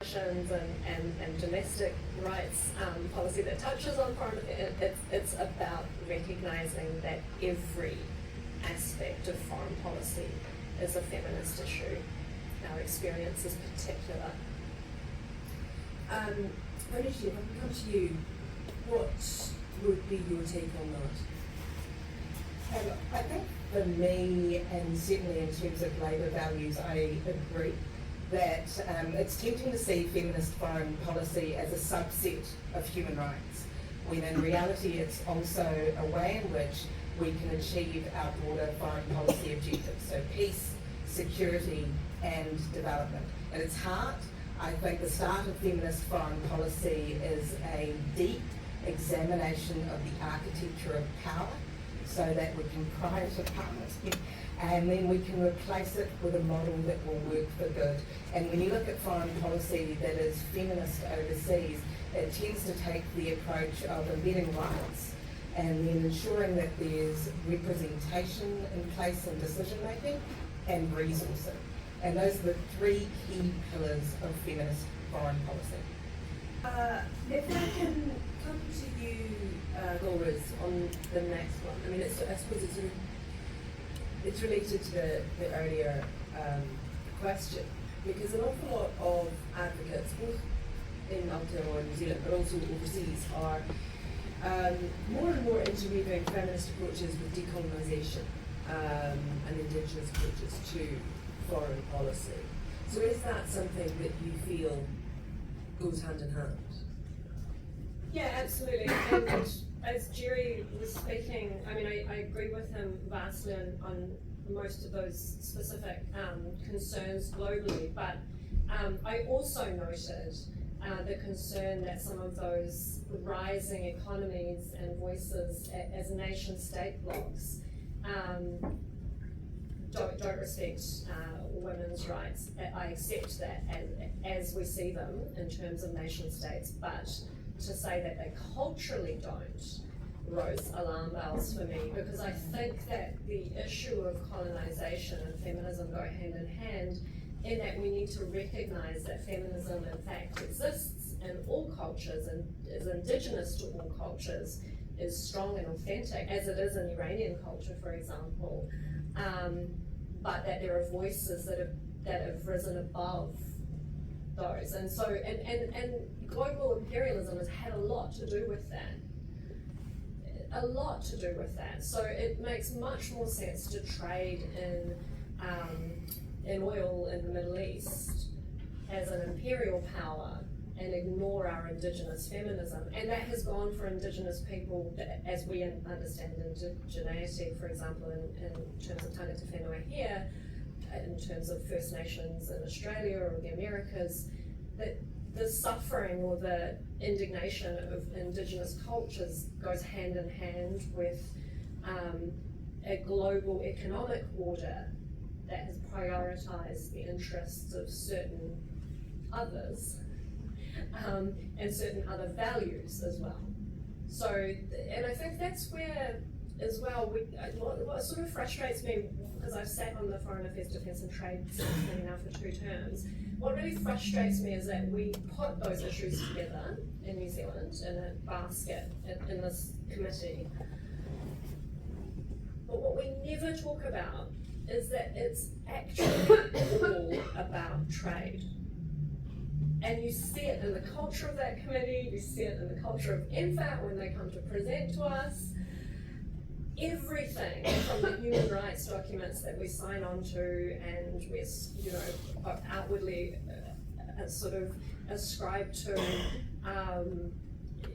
and domestic rights policy that touches on foreign, it's about recognising that every aspect of foreign policy is a feminist issue. Our experience is particular. Onishi, if I can come to you, what would be your take on that? I think for me, and certainly in terms of labour values, I agree that it's tempting to see feminist foreign policy as a subset of human rights, when in reality it's also a way in which we can achieve our broader foreign policy objectives, so peace, security and development. At its heart, I think the start of feminist foreign policy is a deep examination of the architecture of power, so that we can pry it apart and then we can replace it with a model that will work for good. And when you look at foreign policy that is feminist overseas, it tends to take the approach of embedding rights and then ensuring that there's representation in place in decision making and resourcing. And those are the three key pillars of feminist foreign policy. If I can come to you, Laura, on the next one. I mean, I suppose it's related to the earlier question, because an awful lot of advocates, both in Aotearoa and New Zealand, but also overseas, are more and more interweaving feminist approaches with decolonisation and Indigenous approaches to foreign policy. So is that something that you feel goes hand in hand? Yeah, absolutely. And as Jerry was speaking, I mean, I agree with him vastly on most of those specific concerns globally, but I also noted the concern that some of those rising economies and voices as nation-state blocs don't respect women's rights. I accept that as we see them in terms of nation-states, but to say that they culturally don't rose alarm bells for me, because I think that the issue of colonisation and feminism go hand in hand, in that we need to recognise that feminism in fact exists in all cultures and is indigenous to all cultures, is strong and authentic, as it is in Iranian culture, for example, but that there are voices that have risen above those. And so, and global imperialism has had a lot to do with that. A lot to do with that. So it makes much more sense to trade in oil in the Middle East as an imperial power and ignore our indigenous feminism. And that has gone for indigenous people, as we understand indigeneity, for example, in terms of tangata whenua here, in terms of First Nations in Australia or the Americas, that the suffering or the indignation of indigenous cultures goes hand in hand with a global economic order that has prioritised the interests of certain others and certain other values as well. So, and I think that's where, as well, what sort of frustrates me, because I've sat on the Foreign Affairs, Defence and Trade Committee now for 2 terms, what really frustrates me is that we put those issues together in New Zealand in a basket in this committee. But what we never talk about is that it's actually all about trade. And you see it in the culture of that committee, you see it in the culture of MFAT when they come to present to us. Everything from the human rights documents that we sign on to and we, outwardly sort of ascribe to,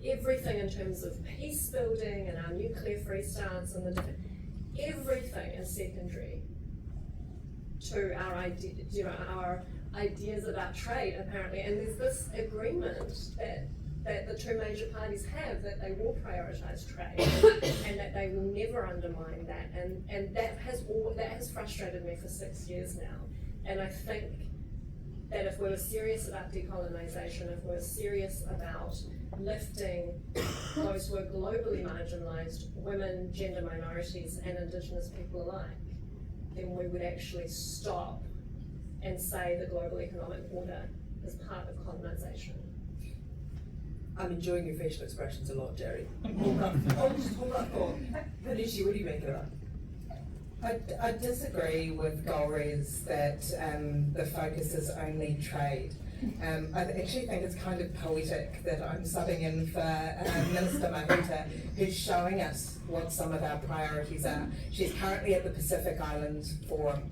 everything in terms of peace building and our nuclear-free stance and everything is secondary to our our ideas about trade, apparently. And there's this agreement that the 2 major parties have, that they will prioritise trade and that they will never undermine that. And that has frustrated me for 6 years now. And I think that if we were serious about decolonisation, if we were serious about lifting those who are globally marginalised, women, gender minorities and Indigenous people alike, then we would actually stop and say the global economic order as part of colonisation. I'm enjoying your facial expressions a lot, Jerry. Hold that thought. Hanishi, what do you make of that? I disagree with Golriz that the focus is only trade. I actually think it's kind of poetic that I'm subbing in for Minister Mahuta, who's showing us what some of our priorities are. She's currently at the Pacific Islands Forum,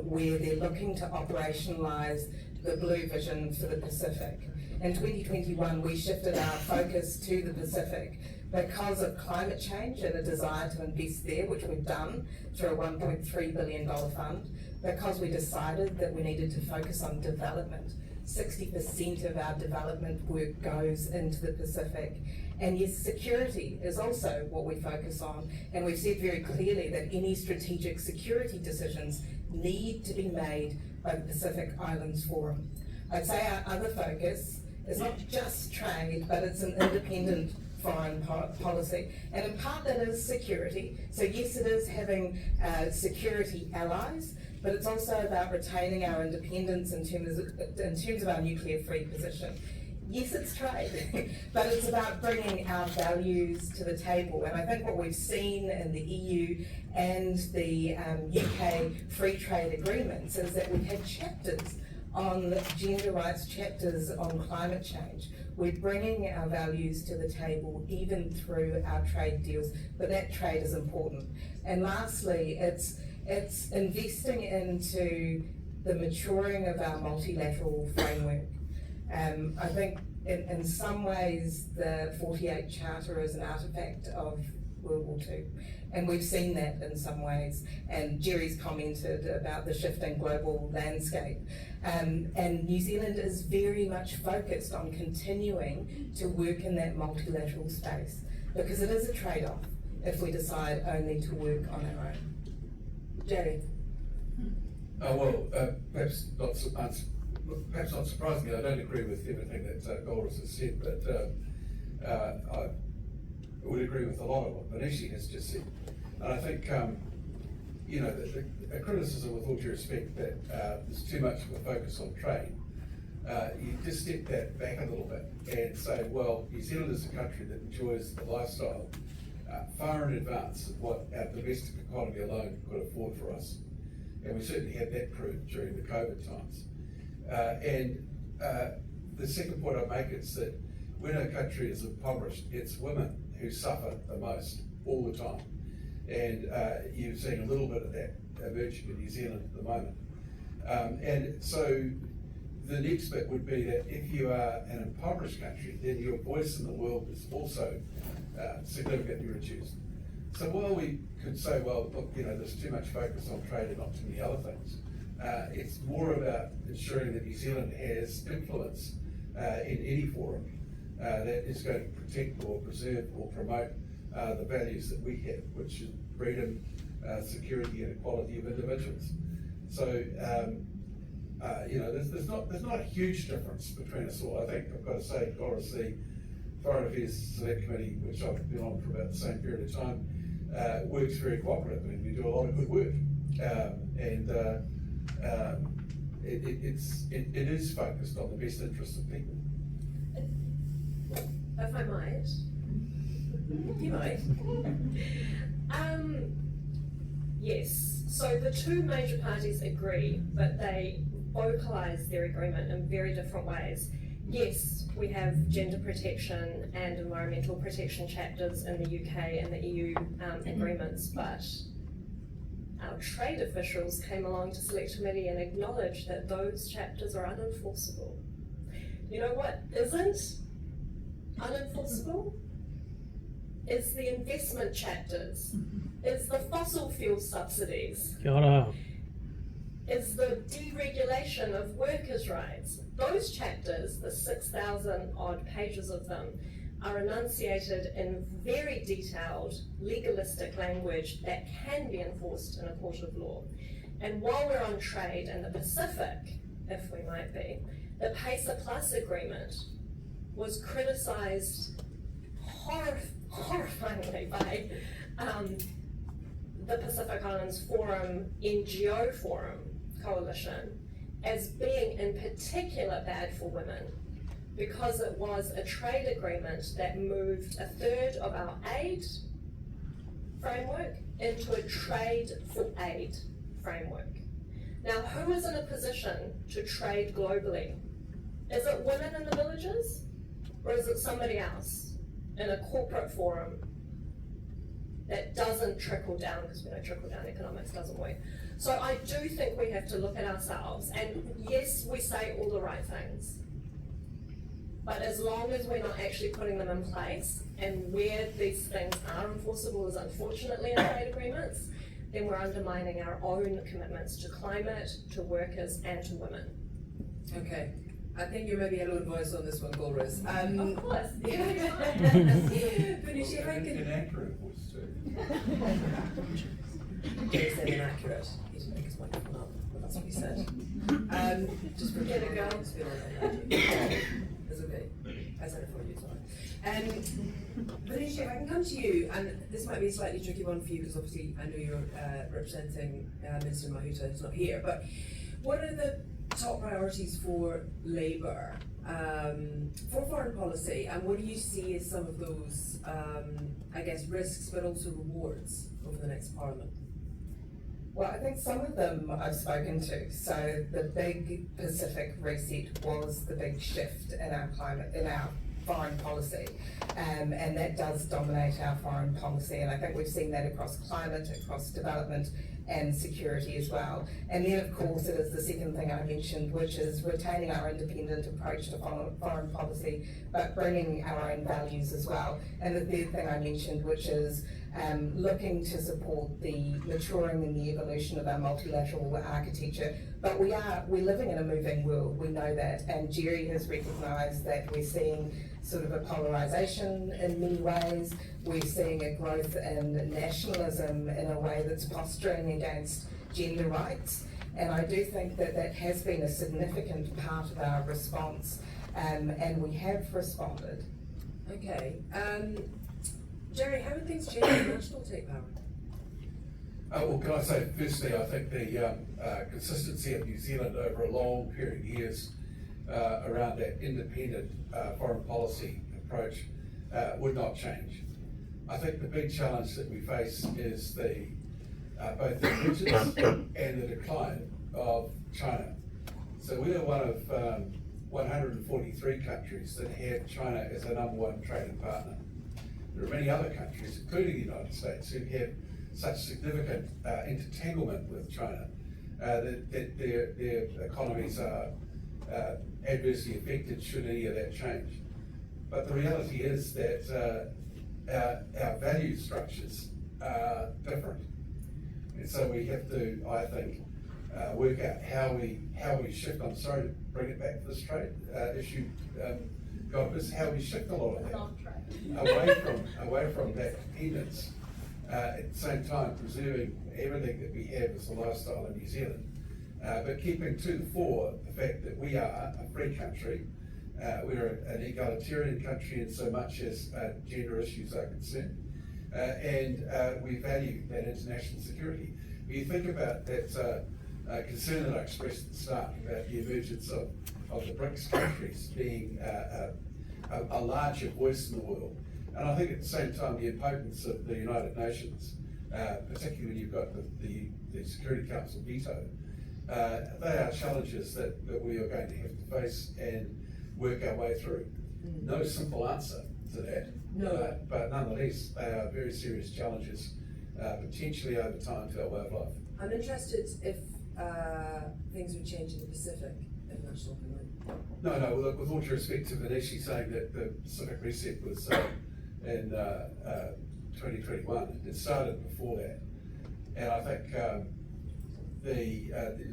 where they're looking to operationalise the Blue Vision for the Pacific. In 2021, we shifted our focus to the Pacific because of climate change and a desire to invest there, which we've done through a $1.3 billion fund, because we decided that we needed to focus on development. 60% of our development work goes into the Pacific. And yes, security is also what we focus on. And we've said very clearly that any strategic security decisions need to be made by the Pacific Islands Forum. I'd say our other focus is not just trade, but it's an independent foreign policy. And in part that is security. So yes, it is having security allies, but it's also about retaining our independence in terms of our nuclear-free position. Yes, it's trade, but it's about bringing our values to the table. And I think what we've seen in the EU and the UK free trade agreements is that we've had chapters on gender rights, chapters on climate change. We're bringing our values to the table even through our trade deals, but that trade is important. And lastly, it's investing into the maturing of our multilateral framework. I think in some ways the 48 Charter is an artefact of World War II. And we've seen that in some ways. And Jerry's commented about the shifting global landscape. And New Zealand is very much focused on continuing to work in that multilateral space, because it is a trade-off if we decide only to work on our own. Jerry? Perhaps not surprisingly, I don't agree with everything that Golriz has said, but I would agree with a lot of what Manishi has just said. And I think, a criticism, with all due respect, that there's too much of a focus on trade. You just step that back a little bit and say, well, New Zealand is a country that enjoys the lifestyle far in advance of what our domestic economy alone could afford for us. And we certainly had that proved during the COVID times. The second point I make is that when a country is impoverished, it's women who suffer the most all the time. And you've seen a little bit of that emerging in New Zealand at the moment. And so the next bit would be that if you are an impoverished country, then your voice in the world is also significantly reduced. So while we could say, well, look, there's too much focus on trade and not too many other things, it's more about ensuring that New Zealand has influence in any forum that is going to protect or preserve or promote the values that we have, which is freedom, security, and equality of individuals. So, there's not a huge difference between us all. I think I've got to say, Golriz, the Foreign Affairs Select Committee, which I've been on for about the same period of time, works very cooperatively, and we do a lot of good work. It is focused on the best interests of people. If I might. You might. Yes, so the two major parties agree, but they vocalise their agreement in very different ways. Yes, we have gender protection and environmental protection chapters in the UK and the EU agreements, but our trade officials came along to Select Committee and acknowledged that those chapters are unenforceable. You know what isn't unenforceable? Is the investment chapters, is the fossil fuel subsidies, Kia ora. is the deregulation of workers' rights. Those chapters, the 6,000 odd pages of them, are enunciated in very detailed legalistic language that can be enforced in a court of law. And while we're on trade in the Pacific, if we might be, the PACER Plus agreement was criticised horrifyingly by the Pacific Islands Forum NGO Forum Coalition as being in particular bad for women because it was a trade agreement that moved a third of our aid framework into a trade for aid framework. Now, who is in a position to trade globally? Is it women in the villages, or is it somebody else in a corporate forum that doesn't trickle down, because we know trickle down economics doesn't work. So I do think we have to look at ourselves, and yes, we say all the right things, but as long as we're not actually putting them in place, and where these things are enforceable is unfortunately in trade agreements, then we're undermining our own commitments to climate, to workers, and to women. Okay, I think you're maybe a lone voice on this one, Golris. Of course. Finish if I can. Inaccurate voice too. He said inaccurate. He didn't make his microphone up, but that's what he said. Just forget it, girl. It's okay. I said it for you, sorry. Venetia, if I can come to you, and this might be a slightly tricky one for you because obviously I know you're representing Minister Mahuta, who's not here, but what are the top priorities for Labour for foreign policy, and what do you see as some of those, I guess, risks but also rewards over the next Parliament? Well, I think some of them I've spoken to. So the big Pacific reset was the big shift in our climate, in our foreign policy, and that does dominate our foreign policy. And I think we've seen that across climate, across development, and security as well. And then, of course, it is the second thing I mentioned, which is retaining our independent approach to foreign policy, but bringing our own values as well. And the third thing I mentioned, which is looking to support the maturing and the evolution of our multilateral architecture. But we're living in a moving world, we know that, and Jerry has recognised that we're seeing sort of a polarisation in many ways. We're seeing a growth in nationalism in a way that's posturing against gender rights, and I do think that that has been a significant part of our response, and we have responded. Okay. Jerry, how have things changed in national take power? Well, can I say, firstly, I think the consistency of New Zealand over a long period of years around that independent foreign policy approach would not change. I think the big challenge that we face is both the emergence and the decline of China. So we are one of 143 countries that have China as a number one trading partner. There are many other countries, including the United States, who have such significant entanglement with China that their economies are adversely affected should any of that change. But the reality is that our value structures are different. And so we have to, I think, work out how we shift. I'm sorry to bring it back to this trade issue, is how we shift a lot of that away from that dependence. At the same time, preserving everything that we have as a lifestyle in New Zealand, but keeping to the fore the fact that we are a free country. We're an egalitarian country in so much as gender issues are concerned, and we value that international security. When you think about that concern that I expressed at the start about the emergence of the BRICS countries being a larger voice in the world, and I think at the same time the impotence of the United Nations, particularly when you've got the Security Council veto, they are challenges that we are going to have to face and work our way through. No simple answer to that, no. But nonetheless, they are very serious challenges, potentially over time to our way of life. I'm interested if things would change in the Pacific if national command. No, look, with all due respect to Venetia saying that the Pacific Reset was in 2021, it started before that. And I think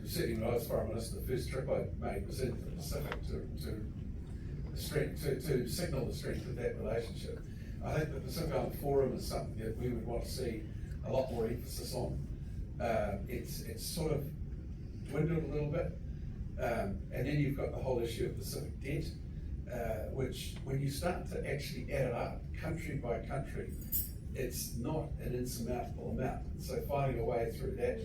certainly when I was Foreign Minister, the first trip I made was into the Pacific to signal the strength of that relationship. I think the Pacific Island Forum is something that we would want to see a lot more emphasis on. It's sort of dwindled a little bit. And then you've got the whole issue of Pacific debt, which when you start to actually add it up, country by country, it's not an insurmountable amount. So finding a way through that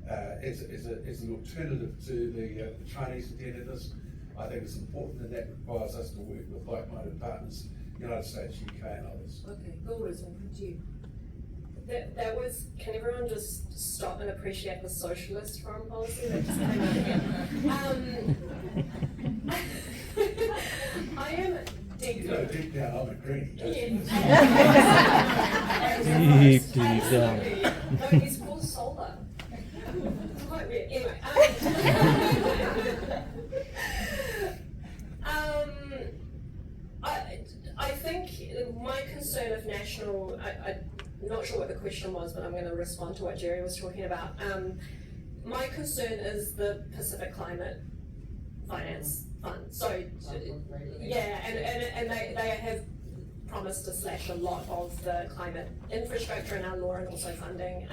as an alternative to the Chinese indebtedness. I think it's important, and that requires us to work with like-minded partners, United States, UK and others. Okay, Goras, I'll come to you. That was, can everyone just stop and appreciate the socialist foreign policy that just came out here? I am deep. You know, deep down, I'm a greenie. Deep down. No, he's called solar. It's quite weird. Anyway, I think my concern of national, I'm not sure what the question was, but I'm going to respond to what Jerry was talking about. My concern is the Pacific Climate Finance Fund. So, yeah, and they have promised to slash a lot of the climate infrastructure in our law and also funding.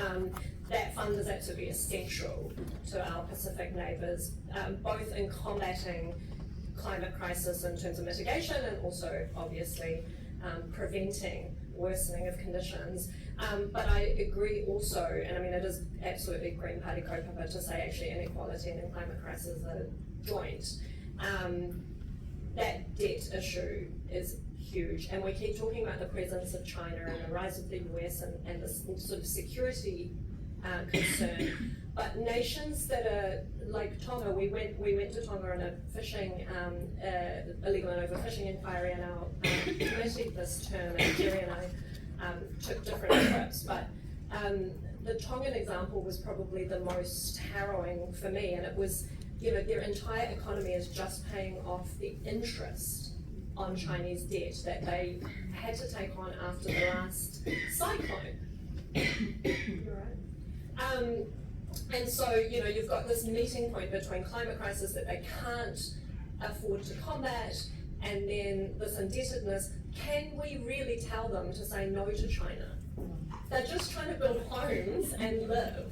That fund is absolutely essential to our Pacific neighbours, both in combating climate crisis in terms of mitigation and also obviously preventing worsening of conditions. But I agree also, and I mean it is absolutely Green Party kaupapa to say actually inequality and climate crisis are joint. That debt issue is huge, and we keep talking about the presence of China and the rise of the US and this sort of security concern. But nations that are like Tonga, we went to Tonga on a fishing, illegal and overfishing inquiry in our committee this term, and Jerry and I took different trips. But the Tongan example was probably the most harrowing for me, and it was, you know, their entire economy is just paying off the interest on Chinese debt that they had to take on after the last cyclone. You're right. And so, you know, you've got this meeting point between climate crisis that they can't afford to combat, and then this indebtedness. Can we really tell them to say no to China? They're just trying to build homes and live.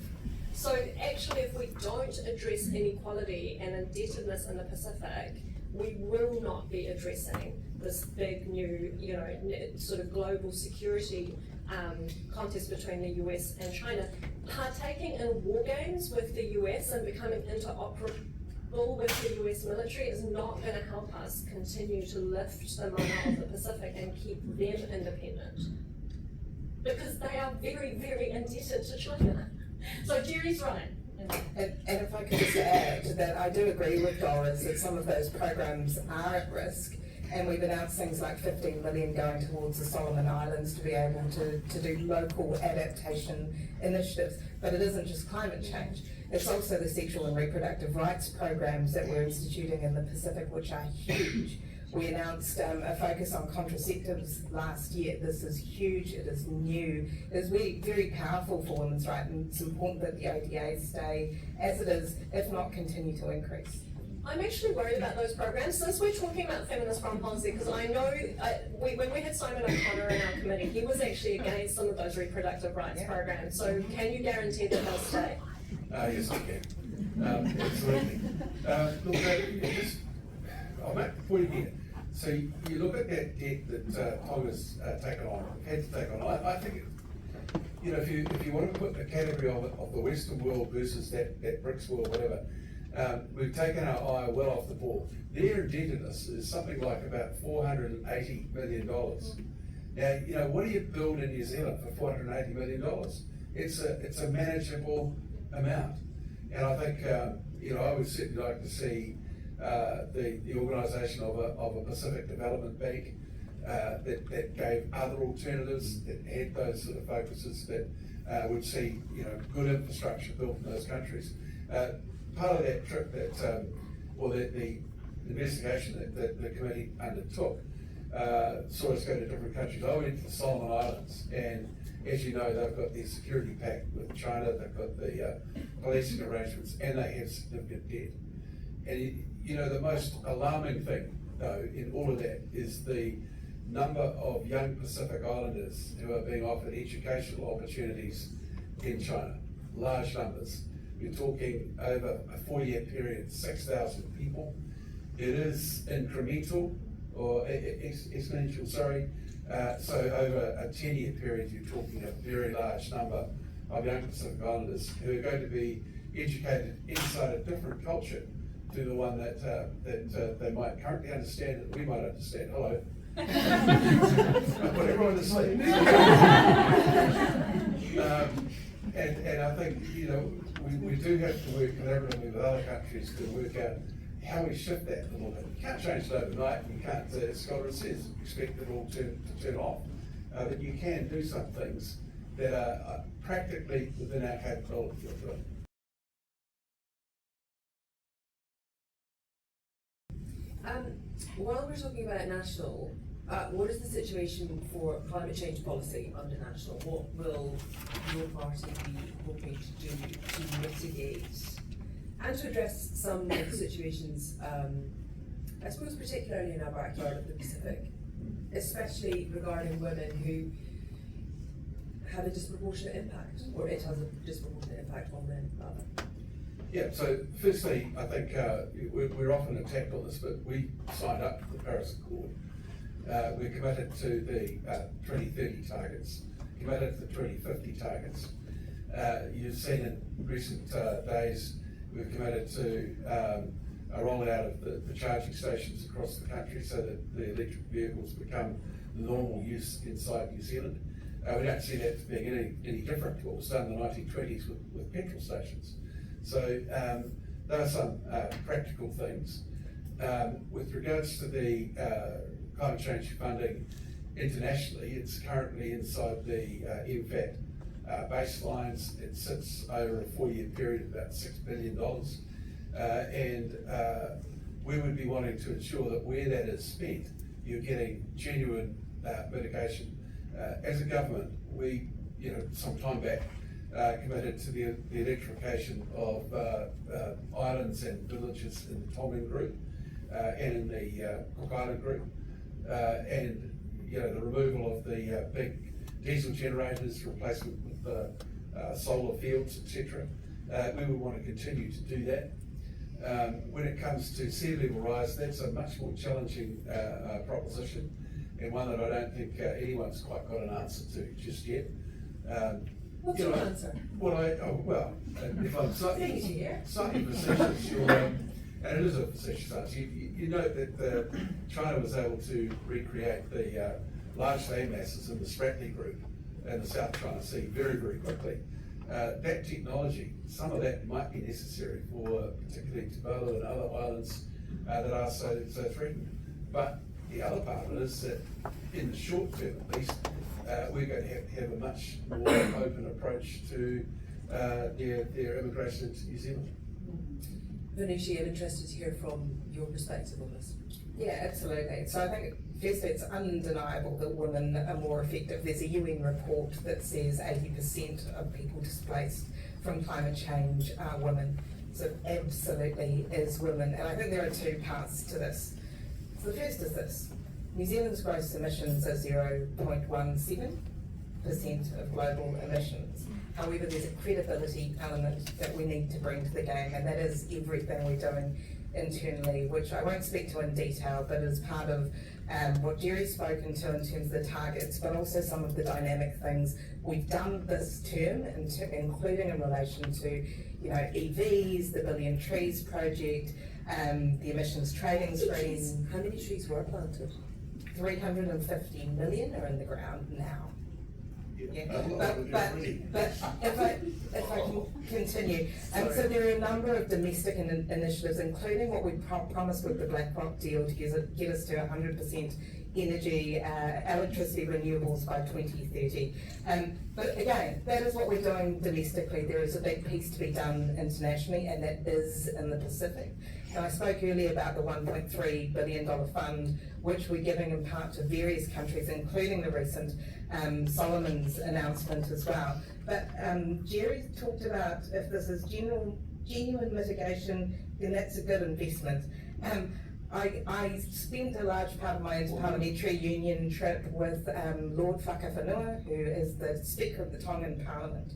So actually, if we don't address inequality and indebtedness in the Pacific, we will not be addressing this big new, you know, sort of global security contest between the US and China. Partaking in war games with the US and becoming interoperable with the US military is not going to help us continue to lift the mana of the Pacific and keep them independent. Because they are very, very indebted to China. So Jerry's right. And if I could just add that I do agree with Doris that some of those programs are at risk, and we've announced things like 15 million going towards the Solomon Islands to be able to do local adaptation initiatives. But it isn't just climate change, it's also the sexual and reproductive rights programs that we're instituting in the Pacific, which are huge. We announced a focus on contraceptives last year. This is huge, it is new, it is really very powerful for women's rights, and it's important that the ODAs stay as it is, if not continue to increase. I'm actually worried about those programs. Since we're talking about feminist foreign policy, because I know when we had Simon O'Connor in our committee, he was actually against some of those reproductive rights programs. So can you guarantee that they'll stay? Yes, I can. Absolutely. Look, I'll make the point here. So you look at that debt that Tonga's taken on, had to take on. I think, you know, if you want to put the category of the Western world versus that BRICS world, whatever, we've taken our eye well off the ball. Their indebtedness is something like about $480 million. Now, you know, what do you build in New Zealand for $480 million? It's a manageable amount. And I think, you know, I would certainly like to see the organisation of a Pacific Development Bank that gave other alternatives, that had those sort of focuses, that would see, you know, good infrastructure built in those countries. Part of that trip that, or the investigation that the committee undertook, saw us go to different countries. I went to the Solomon Islands, and as you know, they've got their security pact with China, they've got the policing arrangements, and they have significant debt. And you know, the most alarming thing, though, in all of that is the number of young Pacific Islanders who are being offered educational opportunities in China. Large numbers. We're talking over a 4-year period, 6,000 people. It is incremental, or exponential, sorry. So over a 10-year period, you're talking a very large number of young Pacific Islanders who are going to be educated inside a different culture to the one that they might currently understand and we might understand. Hello. I put everyone to sleep. And I think, you know, we do have to work collaboratively with other countries to work out how we shift that a little bit. You can't change it overnight. You can't, as Scotland says, expect it all to turn off. But you can do some things that are practically within our capability of doing. While we're talking about national, what is the situation for climate change policy under national? What will your party be hoping to do to mitigate and to address some of the situations, I suppose particularly in our backyard of the Pacific, especially regarding women who have a disproportionate impact, or it has a disproportionate impact on men, rather? Yeah, so firstly, I think we're often attacked on this, but we signed up to the Paris Accord. We're committed to the 2030 targets, committed to the 2050 targets. You've seen in recent days, we've committed to a rollout of the charging stations across the country so that the electric vehicles become the normal use inside New Zealand. We don't see that being any different to what was done in the 1920s with petrol stations. So there are some practical things. With regards to the climate change funding internationally, it's currently inside the MFAT baselines. It sits over a 4-year period of about $6 billion. And we would be wanting to ensure that where that is spent, you're getting genuine mitigation. As a government, we, some time back, committed to the electrification of islands and villages in the Tongan group and in the Cook Island group, and the removal of the big diesel generators, replacement with solar fields, etc. We would want to continue to do that. When it comes to sea level rise, that's a much more challenging proposition, and one that I don't think anyone's quite got an answer to just yet. What's your answer? Well, if I'm slightly facetious, and it is a facetious answer, you note that China was able to recreate the large land masses in the Spratly group in the South China Sea very, very quickly. That technology, some of that might be necessary for particularly Tuvalu and other islands that are so threatened. But the other part of it is that in the short term at least, we're going to have a much more open approach to their immigration into New Zealand. Venushi, I'm interested to hear from your perspective on this. Yeah, absolutely. So I think firstly it's undeniable that women are more effective. There's a UN report that says 80% of people displaced from climate change are women. So absolutely is women. And I think there are two parts to this. So the first is this. New Zealand's gross emissions are 0.17% of global emissions. However, there's a credibility element that we need to bring to the game, and that is everything we're doing internally, which I won't speak to in detail, but is part of what Jerry's spoken to in terms of the targets, but also some of the dynamic things we've done this term, including in relation to EVs, the Billion Trees project, the emissions trading scheme. How many trees were planted? 350 million are in the ground now. Yeah. But if I can continue, so there are a number of domestic initiatives, including what we promised with the BlackRock deal to get us to 100% energy, electricity renewables by 2030. But again, that is what we're doing domestically. There is a big piece to be done internationally, and that is in the Pacific. And I spoke earlier about the $1.3 billion fund, which we're giving in part to various countries, including the recent Solomon's announcement as well. But Jerry talked about if this is genuine mitigation, then that's a good investment. I spent a large part of my interparliamentary union trip with Lord Whakawhenua, who is the Speaker of the Tongan Parliament.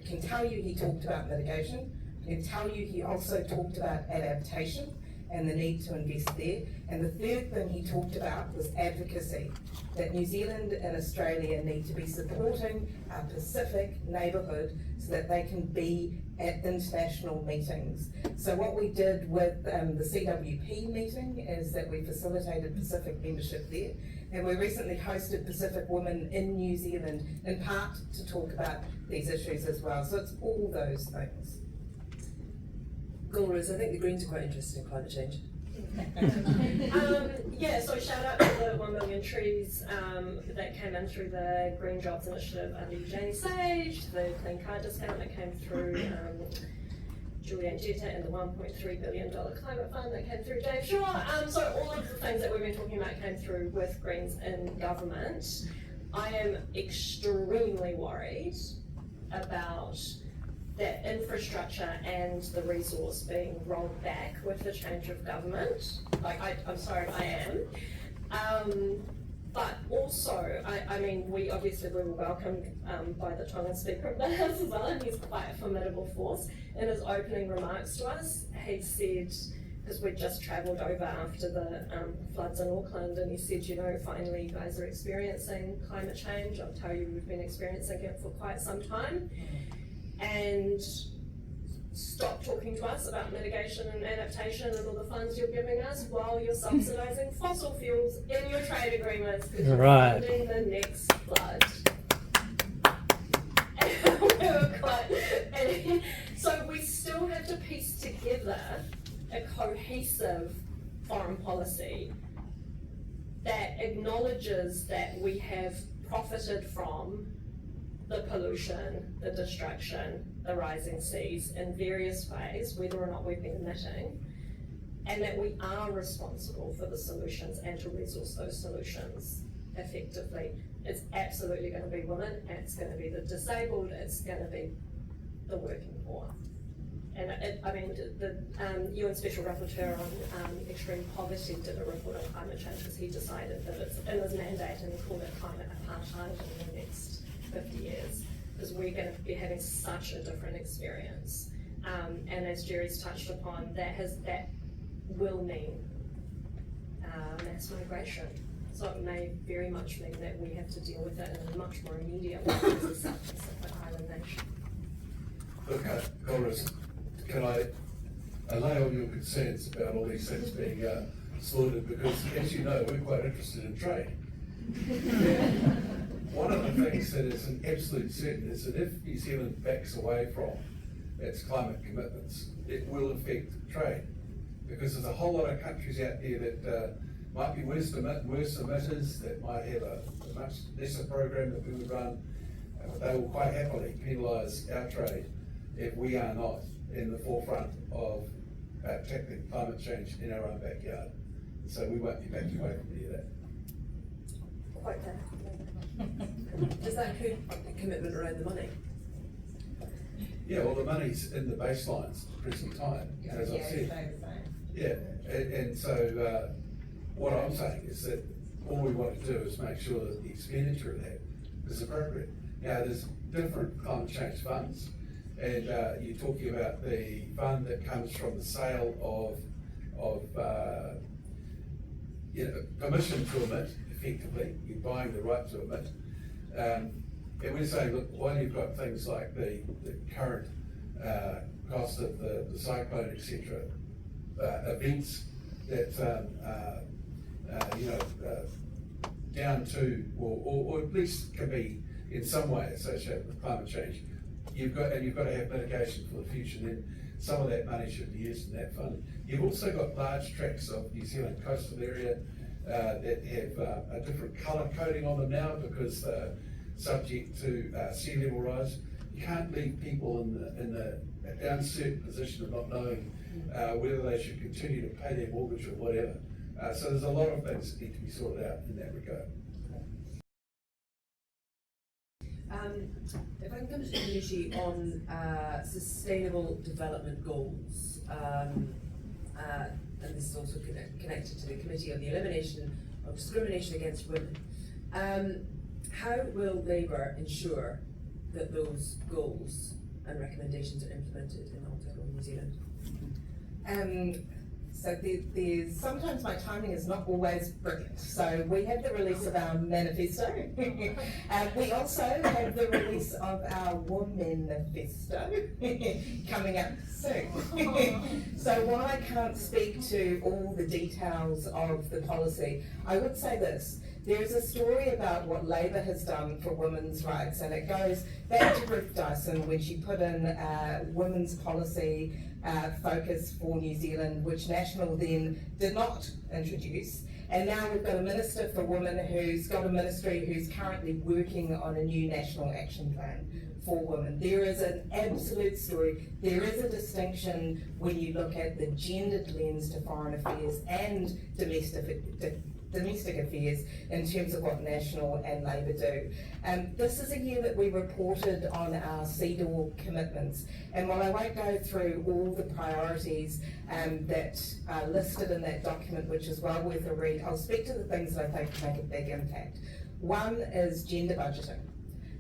I can tell you he talked about mitigation. I can tell you he also talked about adaptation, and the need to invest there. And the third thing he talked about was advocacy, that New Zealand and Australia need to be supporting our Pacific neighbourhood so that they can be at international meetings. So what we did with the CWP meeting is that we facilitated Pacific membership there, and we recently hosted Pacific Women in New Zealand in part to talk about these issues as well. So it's all those things. Gulruz, I think the Greens are quite interested in climate change. Yeah, so shout out to the 1 million trees that came in through the Green Jobs Initiative under Eugenie Sage, the clean car discount that came through Julian Jetta, and the $1.3 billion climate fund that came through Dave Shaw. So all of the things that we've been talking about came through with Greens in government. I am extremely worried about that infrastructure and the resource being rolled back with the change of government. I'm sorry, I am. But also, I mean, we were welcomed by the Tongan Speaker of the House as well, and he's quite a formidable force. In his opening remarks to us, he said, because we'd just travelled over after the floods in Auckland, and he said, you know, finally you guys are experiencing climate change. I'll tell you, we've been experiencing it for quite some time. And stop talking to us about mitigation and adaptation and all the funds you're giving us while you're subsidising fossil fuels in your trade agreements because you're funding the next flood. And so we still have to piece together a cohesive foreign policy that acknowledges that we have profited from the pollution, the destruction, the rising seas in various ways, whether or not we've been emitting, and that we are responsible for the solutions and to resource those solutions effectively. It's absolutely going to be women, and it's going to be the disabled, it's going to be the working poor. And the UN Special Rapporteur on Extreme Poverty did a report on climate change because he decided that it's in his mandate, and he called it climate apartheid in the next 50 years, because we're going to be having such a different experience. And as Jerry's touched upon, that will mean mass migration. So it may very much mean that we have to deal with it in a much more immediate way as a South Pacific island nation. Look, Gulruz, can I allay all your concerns about all these things being slaughtered, because as you know, we're quite interested in trade. One of the things that is an absolute certain is that if New Zealand backs away from its climate commitments, it will affect trade. Because there's a whole lot of countries out there that might be worse emitters, that might have a much lesser program that we would run, but they will quite happily penalise our trade if we are not in the forefront of tackling climate change in our own backyard. So we won't be backing away from any of that. Quite that. Does that include a commitment around the money? Yeah, well, the money's in the baselines at the present time, as I've said. Yeah, and so what I'm saying is that all we want to do is make sure that the expenditure of that is appropriate. Now, there's different climate change funds, and you're talking about the fund that comes from the sale of permission to emit. Effectively, you're buying the right to emit. And we're saying, look, while you've got things like the current cost of the cyclone, etc., events that down to, or at least can be in some way associated with climate change, you've got to have mitigation for the future. Then some of that money should be used in that fund. You've also got large tracts of New Zealand coastal area that have a different colour coding on them now because they're subject to sea level rise. You can't leave people in the uncertain position of not knowing whether they should continue to pay their mortgage or whatever. So there's a lot of things that need to be sorted out in that regard. If I can come to Inushi on sustainable development goals, and this is also connected to the Committee on the Elimination of Discrimination Against Women. How will Labour ensure that those goals and recommendations are implemented in Aotearoa New Zealand? So there's sometimes my timing is not always brilliant. So we have the release of our manifesto. We also have the release of our woman manifesto coming up soon. So while I can't speak to all the details of the policy, I would say this. There is a story about what Labor has done for women's rights, and it goes back to Ruth Dyson when she put in women's policy focus for New Zealand, which National then did not introduce. And now we've got a Minister for Women who's got a ministry who's currently working on a new national action plan for women. There is an absolute story. There is a distinction when you look at the gendered lens to foreign affairs and domestic affairs in terms of what National and Labor do. This is a year that we reported on our CEDAW commitments, and while I won't go through all the priorities that are listed in that document, which is well worth a read, I'll speak to the things that I think make a big impact. One is gender budgeting.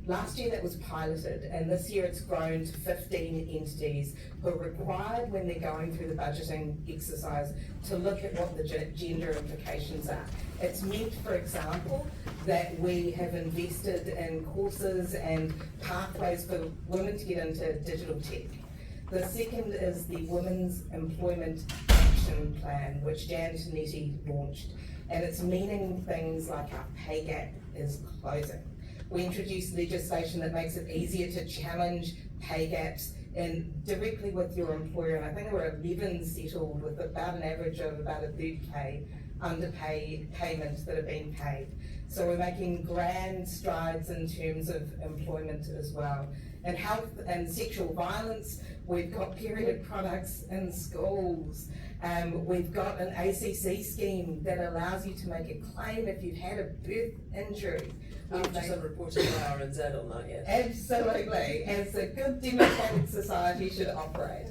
Last year that was piloted, and this year it's grown to 15 entities who are required when they're going through the budgeting exercise to look at what the gender implications are. It's meant, for example, that we have invested in courses and pathways for women to get into digital tech. The second is the Women's Employment Action Plan, which Jan Tinetti launched, and it's meaning things like our pay gap is closing. We introduced legislation that makes it easier to challenge pay gaps and directly with your employer, and I think there were 11 settled with about an average of about a third underpaid payments that have been paid. So we're making grand strides in terms of employment as well. And health and sexual violence, we've got period products in schools. We've got an ACC scheme that allows you to make a claim if you've had a birth injury. We've just unreported by RNZ on that yet. Absolutely, as a good democratic society should operate.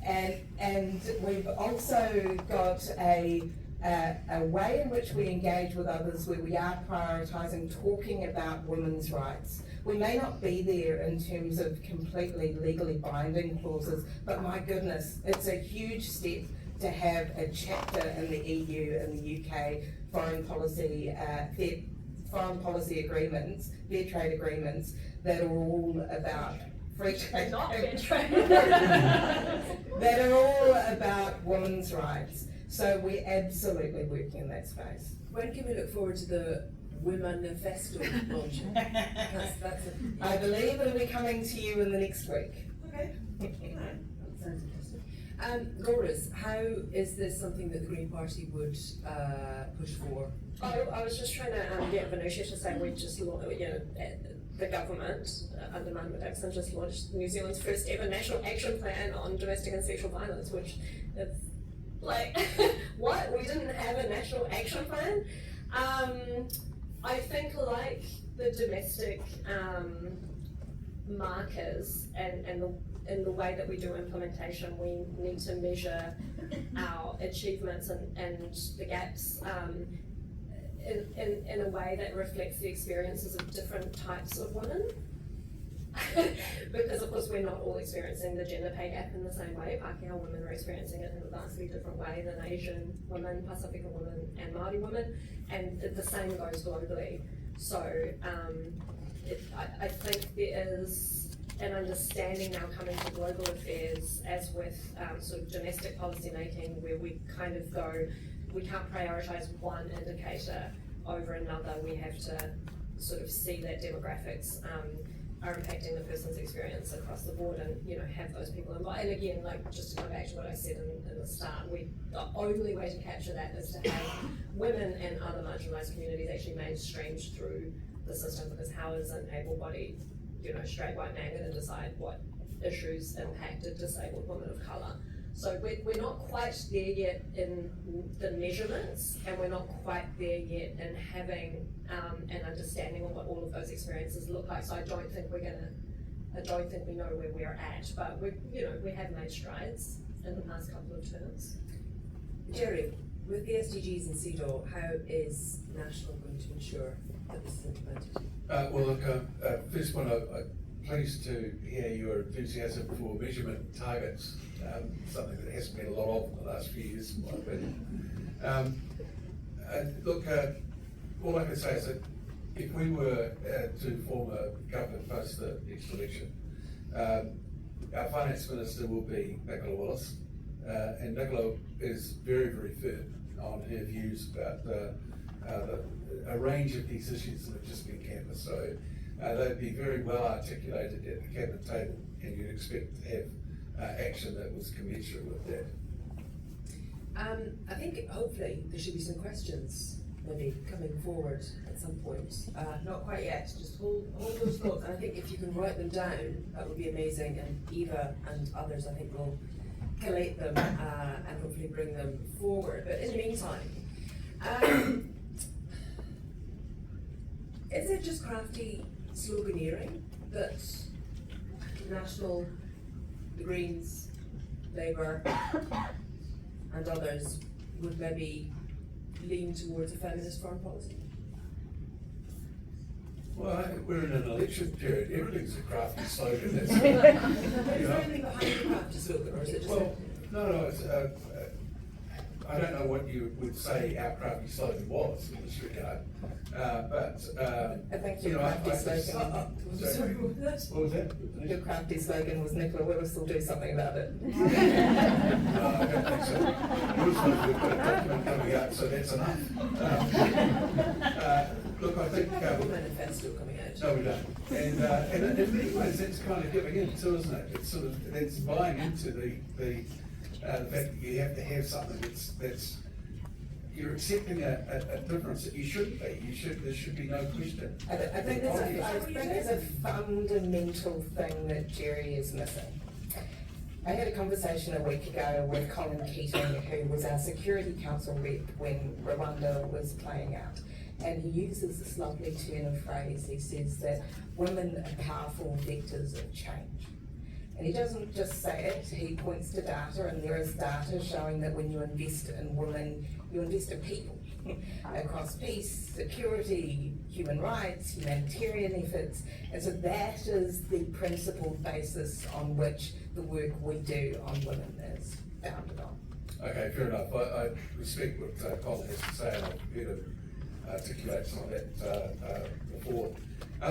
And we've also got a way in which we engage with others where we are prioritising talking about women's rights. We may not be there in terms of completely legally binding clauses, but my goodness, it's a huge step to have a chapter in the EU and the UK foreign policy agreements, fair trade agreements that are all about free trade. Not fair trade. That are all about women's rights. So we're absolutely working in that space. When can we look forward to the Women Manifesto launching? That's I believe it'll be coming to you in the next week. okay. That sounds interesting. Grace, how is this something that the Green Party would push for? I was just trying to get Venusia to say we just, the government under Margaret Dixon just launched New Zealand's first ever national action plan on domestic and sexual violence, which is like, what? We didn't have a national action plan? I think like the domestic markers and the way that we do implementation, we need to measure our achievements and the gaps in a way that reflects the experiences of different types of women. Because of course we're not all experiencing the gender pay gap in the same way. Pākehā women are experiencing it in a vastly different way than Asian women, Pasifika women and Māori women, and the same goes globally. So I think there is an understanding now coming to global affairs, as with sort of domestic policy making, where we kind of go, we can't prioritise one indicator over another. We have to sort of see that demographics are impacting the person's experience across the board, and have those people involved. And again, like just to go back to what I said in the start, the only way to capture that is to have women and other marginalised communities actually mainstreamed through the system, because how is an able-bodied, straight white man going to decide what issues impact a disabled woman of colour? So we're not quite there yet in the measurements, and we're not quite there yet in having an understanding of what all of those experiences look like. So I don't think we know where we're at, but we have made strides in the past couple of terms. Jerry, with the SDGs and CEDAW, how is National going to ensure that this is implemented? Well, look, first one, I pleased to hear your enthusiasm for measurement targets, something that hasn't been a lot of in the last few years, in my opinion. Look, all I can say is that if we were to form a government post the next election, our finance minister will be Nicola Willis, and Nicola is very, very firm on her views about a range of these issues that have just been canvassed. So they'd be very well articulated at the cabinet table, and you'd expect to have action that was commensurate with that. I think hopefully there should be some questions maybe coming forward at some point. Not quite yet, just hold those thoughts, and I think if you can write them down, that would be amazing, and Eva and others I think will collate them and hopefully bring them forward. But in the meantime, is it just crafty sloganeering that National, the Greens, Labour and others would maybe lean towards a feminist foreign policy? Well, we're in an election period. Everything's a crafty slogan. Is there anything behind the crafty slogan, or is it just? Well, no. It's, I don't know what you would say our crafty slogan was in this regard, but I think you your know, crafty slogan. Sorry, what was that? What was that? Your crafty slogan was Nicola Willis will do something about it. No, I don't think so. Yours was we've got a document coming out, so that's enough. Look, I think manifesto coming out. no, we don't. And in many ways, that's kind of giving in too, isn't it? It's sort of that's buying into the fact that you have to have something that's you're accepting a difference that you shouldn't be. There should be no question. I think there's a fundamental thing that Jerry is missing. I had a conversation a week ago with Colin Keating, who was our Security Council rep when Rwanda was playing out. And he uses this lovely turn of phrase. He says that women are powerful vectors of change. And he doesn't just say it, he points to data, and there is data showing that when you invest in women, you invest in people across peace, security, human rights, humanitarian efforts. And so that is the principal basis on which the work we do on women is founded on. Okay, fair enough. I respect what Colin has to say, and I'll be able to articulate some of that before.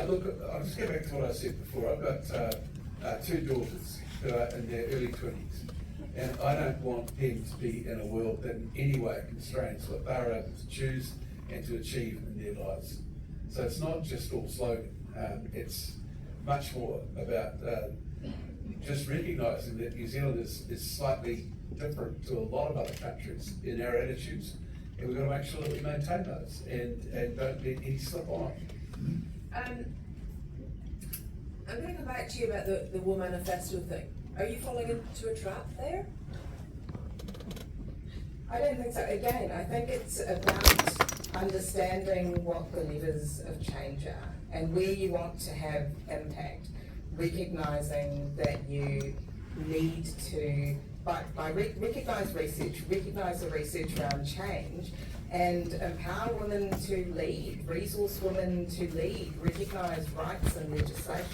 Look, I'll just go back to what I said before. I've got two daughters who are in their early 20s, and I don't want them to be in a world that in any way constrains what they're able to choose and to achieve in their lives. So it's not just all slogan, it's much more about just recognising that New Zealand is slightly different to a lot of other countries in our attitudes, and we've got to make sure that we maintain those and don't let any slip on. I'm going to come back to you about the War Manifesto thing. Are you falling into a trap there? I don't think so. Again, I think it's about understanding what the levers of change are and where you want to have impact, recognising that you need to, recognise the research around change, and empower women to lead, resource women to lead, recognise rights and legislation,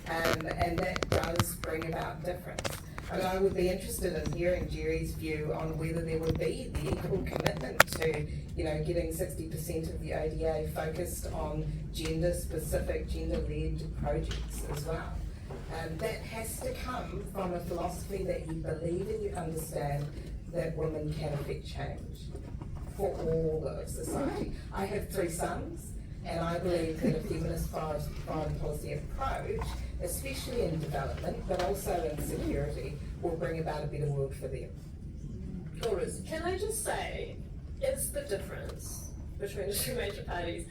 and that does bring about difference. I mean, I would be interested in hearing Jerry's view on whether there would be the equal commitment to, getting 60% of the ODA focused on gender-specific, gender-led projects as well. That has to come from a philosophy that you believe and you understand that women can affect change for all of society. I have 3 sons, and I believe that a feminist foreign policy approach, especially in development, but also in security, will bring about a better world for them. Can I just say, is the difference between the two major parties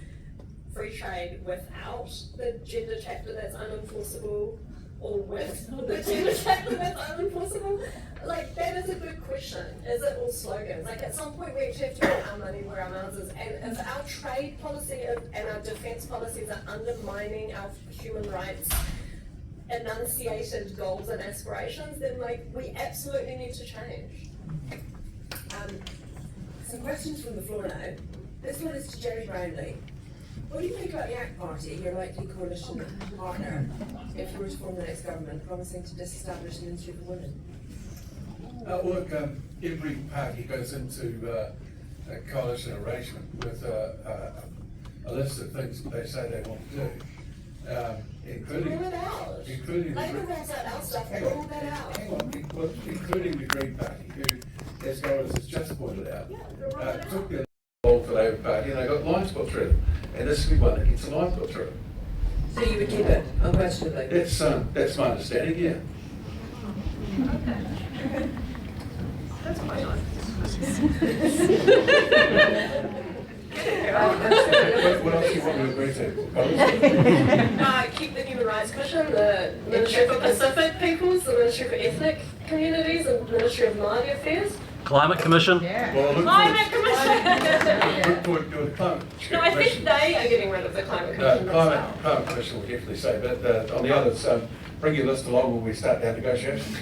free trade without the gender chapter that's unenforceable, or with the gender chapter that's unenforceable? Like, that is a good question. Is it all slogans? Like, at some point we actually have to put our money where our mouths is, and if our trade policy and our defence policies are undermining our human rights enunciated goals and aspirations, then we absolutely need to change. Some questions from the floor now. This one is to Jerry Brownlee. What do you think about the ACT Party, your likely coalition partner, if you were to form the next government, promising to disestablish the Ministry for Women? Look, every party goes into a coalition arrangement with a list of things that they say they want to do, including Labour rules out our stuff, rule that out. including the Green Party, who, as Doris has just pointed out, took the role for the Labour Party and they got lines put through them. And this will be one that gets a line put through it. So you would keep it, unquestionably? That's my understanding, yeah. Okay. That's quite nice. What else do you want to agree to? Keep the Human Rights Commission, the Ministry for Pacific Peoples, the Ministry for Ethnic Communities, and the Ministry of Minority Affairs. Climate Commission. Well, Climate Commission! look forward to the Climate No, I think Commission. they are getting rid of the Climate Commission themselves. Climate Commission will definitely say, but on the others, bring your list along when we start our negotiations.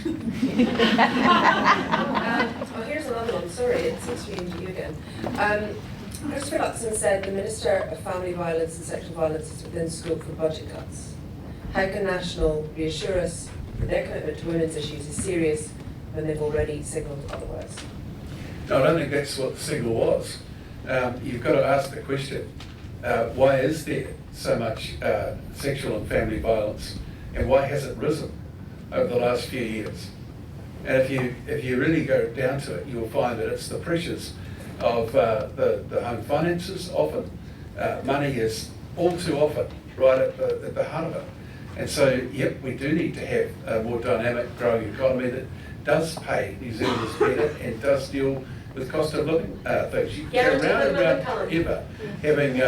Oh, here's another one. Sorry, it seems to be into you again. Christopher Luxon said the Minister of Family Violence and Sexual Violence is within scope for budget cuts. How can National reassure us that their commitment to women's issues is serious when they've already signalled otherwise? No, I don't think that's what the signal was. You've got to ask the question, why is there so much sexual and family violence, and why has it risen over the last few years? And if you really go down to it, you'll find that it's the pressures of the home finances. Often money is all too often right at the heart of it. And so, yep, we do need to have a more dynamic, growing economy that does pay New Zealanders better and does deal with cost of living things. You can go round and round forever having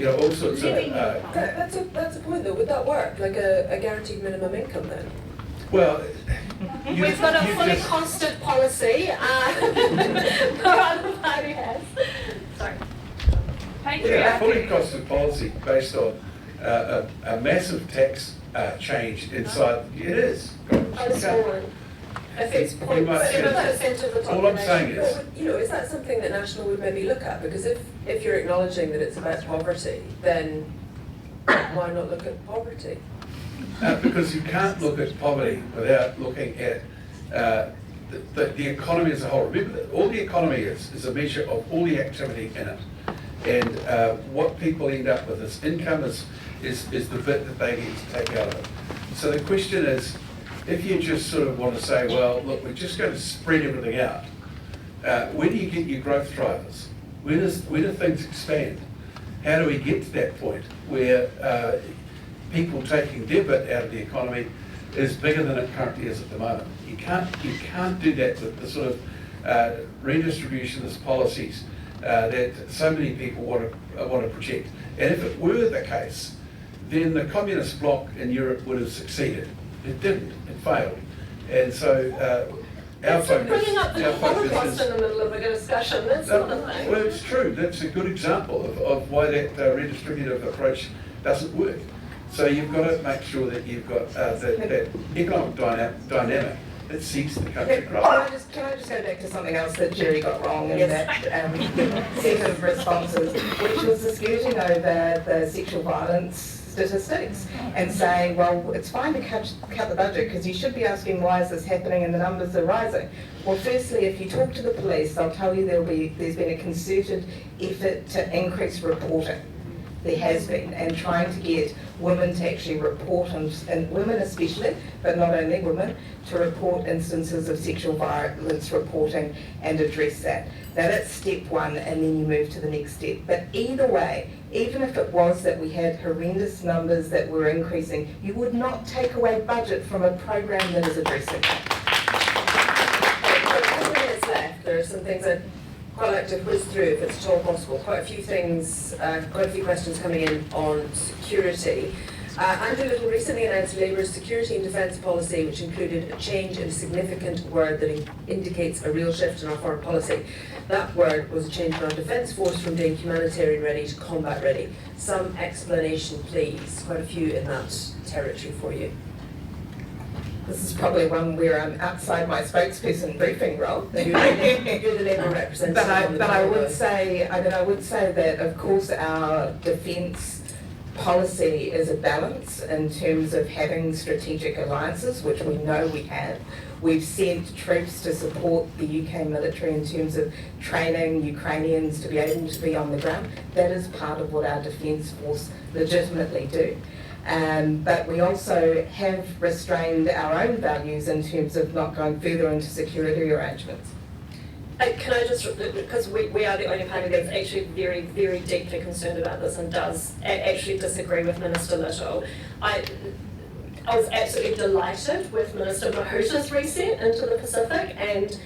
all sorts of... That's a point though. Would that work? Like a guaranteed minimum income then? Well, We've got a fully costed policy. No other party has. Sorry. Yeah, a fully costed policy based on a massive tax change inside. It is. A small one. Affects 0.7% of the population. All I'm saying is, Is that something that National would maybe look at? Because if you're acknowledging that it's about poverty, then why not look at poverty? because you can't look at poverty without looking at the economy as a whole. Remember that all the economy is a measure of all the activity in it. And what people end up with as income is the bit that they get to take out of it. So the question is, if you just sort of want to say, well, look, we're just going to spread everything out, where do you get your growth drivers? Where do things expand? How do we get to that point where people taking their bit out of the economy is bigger than it currently is at the moment? You can't do that with the sort of redistributionist policies that so many people want to project. And if it were the case, then the communist bloc in Europe would have succeeded. It didn't. It failed. And so our focus, bringing up the Holocaust in the middle of a discussion, that's not a thing. Well, it's true. That's a good example of why that redistributive approach doesn't work. So you've got to make sure that you've got that economic dynamic that sees the country grow. Can I just go back to something else that Jerry got wrong in that set of responses, which was disputing over the sexual violence statistics and saying, well, it's fine to cut the budget because you should be asking why is this happening and the numbers are rising. Well, firstly, if you talk to the police, they'll tell you there's been a concerted effort to increase reporting. There has been, and trying to get women to actually report, and women especially, but not only women, to report instances of sexual violence reporting and address that. Now that's step one, and then you move to the next step. But either way, even if it was that we had horrendous numbers that were increasing, you would not take away budget from a program that is addressing that. 10 minutes left. There are some things I'd quite like to whiz through if it's at all possible. Quite a few things, quite a few questions coming in on security. Andrew Little recently announced Labour's security and defence policy, which included a change in a significant word that indicates a real shift in our foreign policy. That word was a change in our defence force from being humanitarian ready to combat ready. Some explanation, please. Quite a few in that territory for you. this is probably one where I'm outside my spokesperson briefing role. You're the Labour representative. But I would say, I would say that of course our defence policy is a balance in terms of having strategic alliances, which we know we have. We've sent troops to support the UK military in terms of training Ukrainians to be able to be on the ground. That is part of what our defence force legitimately do. But we also have restrained our own values in terms of not going further into security arrangements. Can I just, because we are the only party that's actually very, very deeply concerned about this and does actually disagree with Minister Little. I was absolutely delighted with Minister Mahuta's reset into the Pacific, and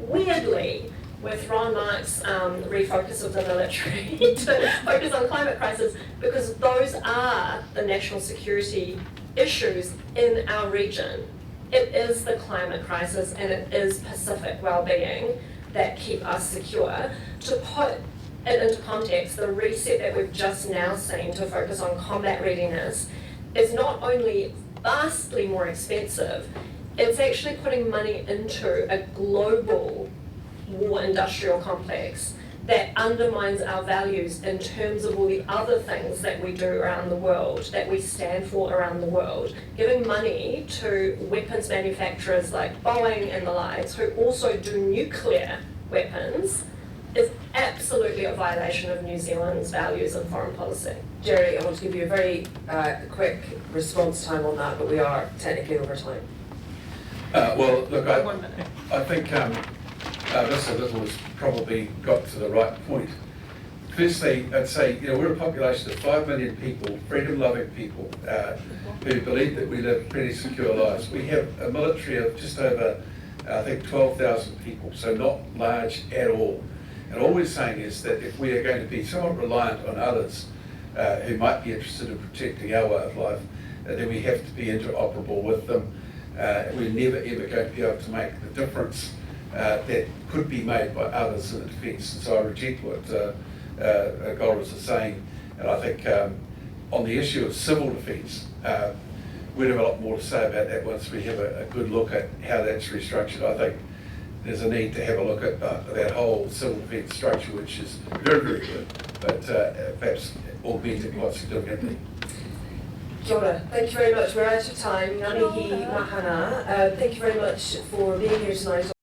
weirdly, with Ron Mark's refocus of the military to focus on climate crisis, because those are the national security issues in our region. It is the climate crisis and it is Pacific well-being that keep us secure. To put it into context, the reset that we've just now seen to focus on combat readiness is not only vastly more expensive, it's actually putting money into a global war industrial complex that undermines our values in terms of all the other things that we do around the world, that we stand for around the world. Giving money to weapons manufacturers like Boeing and the likes, who also do nuclear weapons, is absolutely a violation of New Zealand's values and foreign policy. Jerry, I want to give you a very quick response time on that, but we are technically over time. Well, look, 1 minute. I think Mr. Little has probably got to the right point. Firstly, I'd say, we're a population of 5 million people, freedom-loving people, who believe that we live pretty secure lives. We have a military of just over, I think, 12,000 people, so not large at all. And all we're saying is that if we are going to be somewhat reliant on others who might be interested in protecting our way of life, then we have to be interoperable with them. We're never ever going to be able to make the difference that could be made by others in the defence. And so I reject what Golders is saying, and I think on the issue of civil defence, we'd have a lot more to say about that once we have a good look at how that's restructured. I think there's a need to have a look at that whole civil defence structure, which is very, very good, but perhaps augmented quite significantly. Kia ora. Thank you very much. We're out of time. Ngā mihi mahana. Thank you very much for being here tonight.